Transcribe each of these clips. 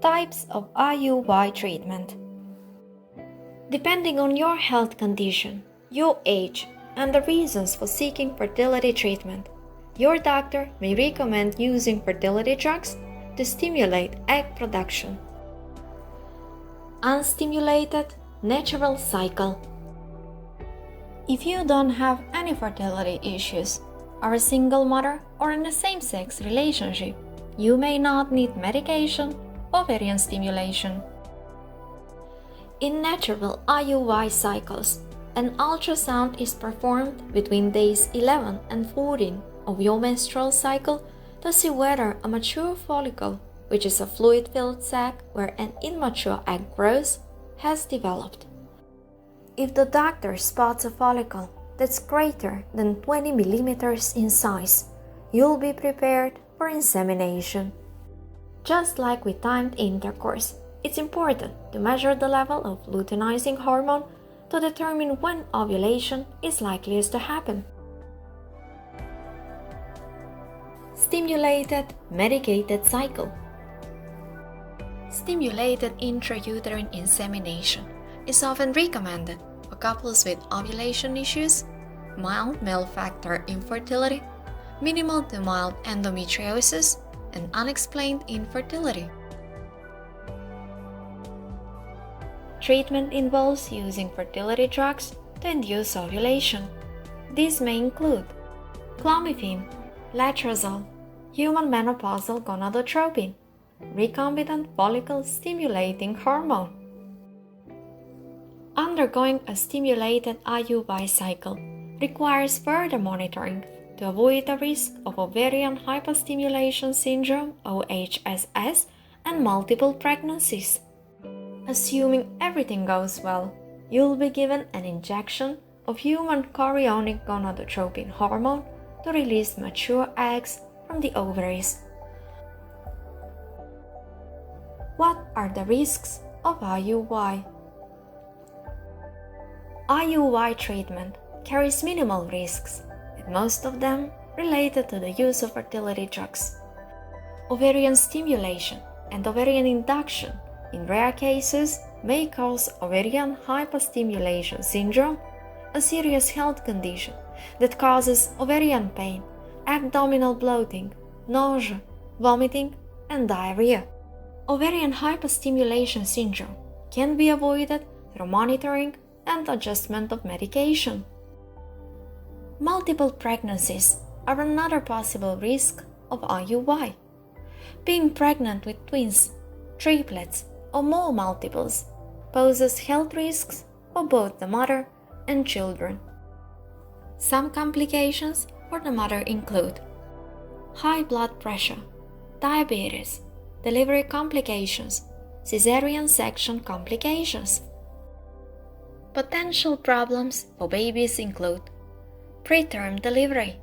Types of IUI treatment. Depending on your health condition, your age, and the reasons for seeking fertility treatment, your doctor may recommend using fertility drugs to stimulate egg production. Unstimulated natural cycle. If you don't have any fertility issues, are a single mother, or in a same-sex relationship, you may not need medication, ovarian stimulation. In natural IUI cycles, an ultrasound is performed between days 11 and 14 of your menstrual cycle to see whether a mature follicle, which is a fluid-filled sac where an immature egg grows, has developed. If the doctor spots a follicle that's greater than 20 millimeters in size, you'll be prepared for insemination. Just like with timed intercourse, it's important to measure the level of luteinizing hormone to determine when ovulation is likeliest to happen. Stimulated medicated cycle. Stimulated intrauterine insemination is often recommended for couples with ovulation issues, mild male factor infertility, minimal to mild endometriosis, and unexplained infertility. Treatment involves using fertility drugs to induce ovulation. These may include clomiphene, letrozole, human menopausal gonadotropin, recombinant follicle-stimulating hormone. Undergoing a stimulated IUI cycle requires further monitoring to avoid the risk of ovarian hyperstimulation syndrome (OHSS) and multiple pregnancies. Assuming everything goes well, you'll be given an injection of human chorionic gonadotropin hormone to release mature eggs from the ovaries. What are the risks of IUI? IUI treatment carries minimal risks, with most of them related to the use of fertility drugs. Ovarian stimulation and ovarian induction in rare cases may cause ovarian hyperstimulation syndrome, a serious health condition that causes ovarian pain, abdominal bloating, nausea, vomiting, and diarrhea. Ovarian hyperstimulation syndrome can be avoided through monitoring and adjustment of medication. Multiple pregnancies are another possible risk of IUI. Being pregnant with twins, triplets, or more multiples poses health risks for both the mother and children. Some complications for the mother include high blood pressure, diabetes, delivery complications, cesarean section complications. Potential problems for babies include preterm delivery,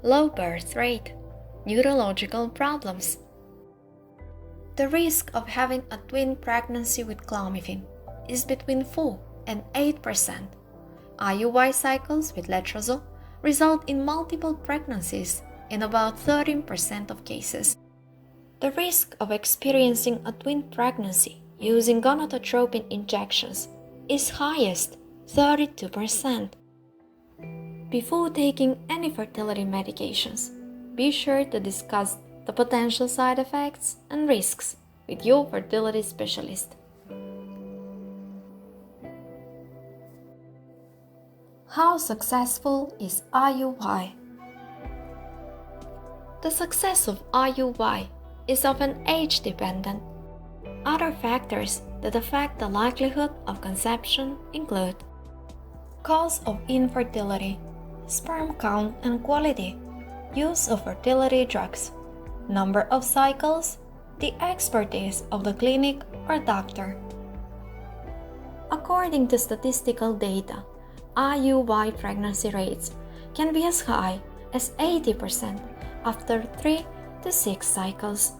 low birth rate, neurological problems. The risk of having a twin pregnancy with clomiphene is between 4 and 8%. IUI cycles with letrozole result in multiple pregnancies in about 13% of cases. The risk of experiencing a twin pregnancy using gonadotropin injections is highest, 32%. Before taking any fertility medications, be sure to discuss the potential side effects and risks with your fertility specialist. How successful is IUI? The success of IUI is often age-dependent. Other factors that affect the likelihood of conception include cause of infertility, sperm count and quality, use of fertility drugs, number of cycles, the expertise of the clinic or doctor. According to statistical data, IUI pregnancy rates can be as high as 80% after 3 to 6 cycles.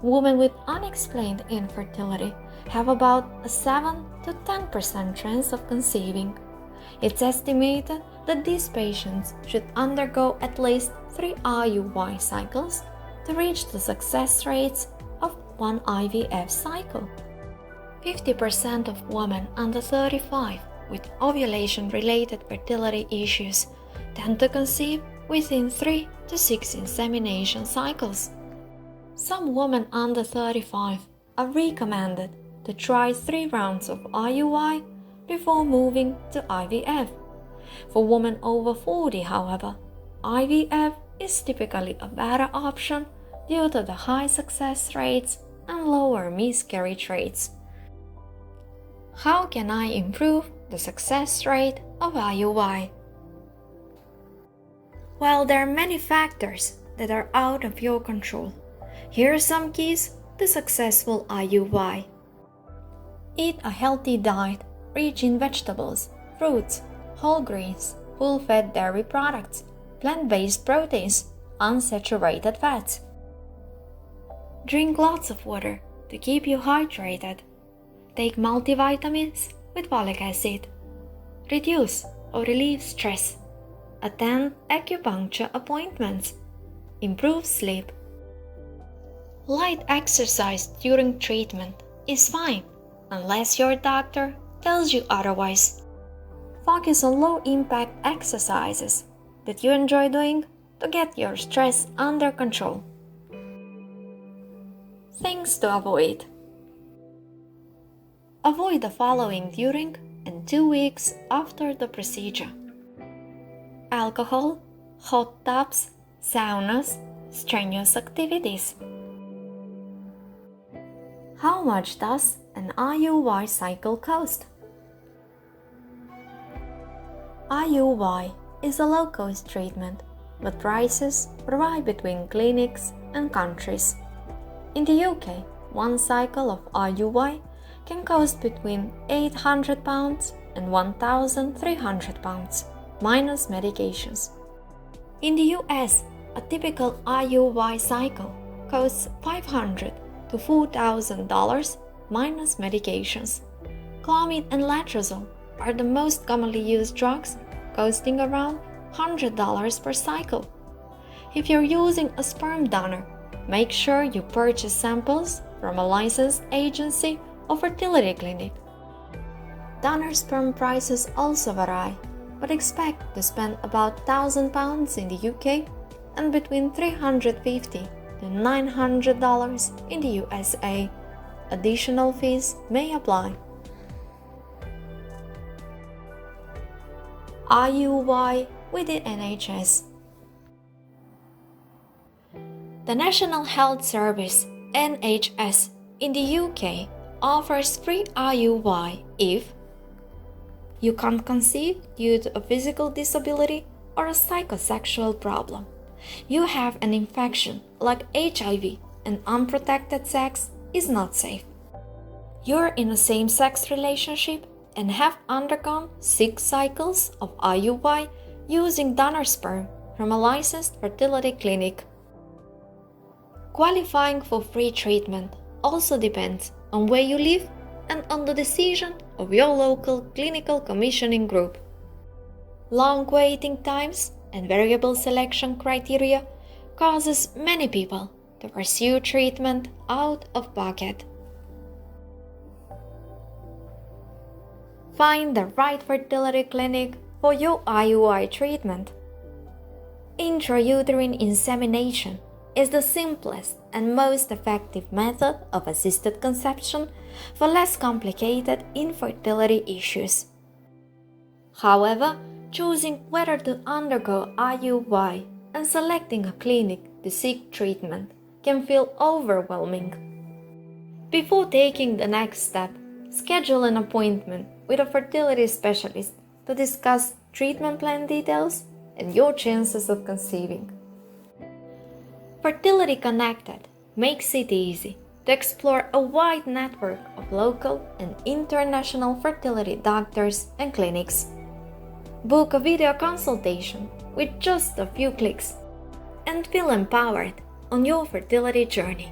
Women with unexplained infertility have about a 7 to 10% chance of conceiving. It's estimated that these patients should undergo at least 3 IUI cycles to reach the success rates of one IVF cycle. 50% of women under 35 with ovulation-related fertility issues tend to conceive within 3 to 6 insemination cycles. Some women under 35 are recommended to try 3 rounds of IUI before moving to IVF. For women over 40, however, IVF is typically a better option due to the high success rates and lower miscarriage rates. How can I improve the success rate of IUI? Well, there are many factors that are out of your control. Here are some keys to successful IUI. Eat a healthy diet rich in vegetables, fruits, whole grains, full-fat dairy products, plant-based proteins, unsaturated fats. Drink lots of water to keep you hydrated. Take multivitamins with folic acid. Reduce or relieve stress. Attend acupuncture appointments. Improve sleep. Light exercise during treatment is fine, unless your doctor tells you otherwise. Focus on low-impact exercises that you enjoy doing to get your stress under control. Things to avoid. Avoid the following during and 2 weeks after the procedure: alcohol, hot tubs, saunas, strenuous activities. How much does an IUI cycle cost? IUI is a low-cost treatment, but prices vary between clinics and countries. In the UK, one cycle of IUI can cost between £800 and £1,300, minus medications. In the US, a typical IUI cycle costs $500 to $4,000, minus medications. Clomid and letrozole are the most commonly used drugs, costing around $100 per cycle. If you're using a sperm donor, make sure you purchase samples from a licensed agency or fertility clinic. Donor sperm prices also vary, but expect to spend about £1,000 in the UK and between $350 to $900 in the USA. Additional fees may apply. IUI with the NHS. The National Health Service (NHS) in the UK offers free IUI if you can't conceive due to a physical disability or a psychosexual problem, you have an infection like HIV and unprotected sex is not safe, you're in a same-sex relationship and have undergone 6 cycles of IUI using donor sperm from a licensed fertility clinic. Qualifying for free treatment also depends on where you live and on the decision of your local clinical commissioning group. Long waiting times and variable selection criteria causes many people to pursue treatment out of pocket. Find the right fertility clinic for your IUI treatment. Intrauterine insemination is the simplest and most effective method of assisted conception for less complicated infertility issues. However, choosing whether to undergo IUI and selecting a clinic to seek treatment can feel overwhelming. Before taking the next step, schedule an appointment with a fertility specialist to discuss treatment plan details and your chances of conceiving. Fertility Connected makes it easy to explore a wide network of local and international fertility doctors and clinics. Book a video consultation with just a few clicks and feel empowered on your fertility journey.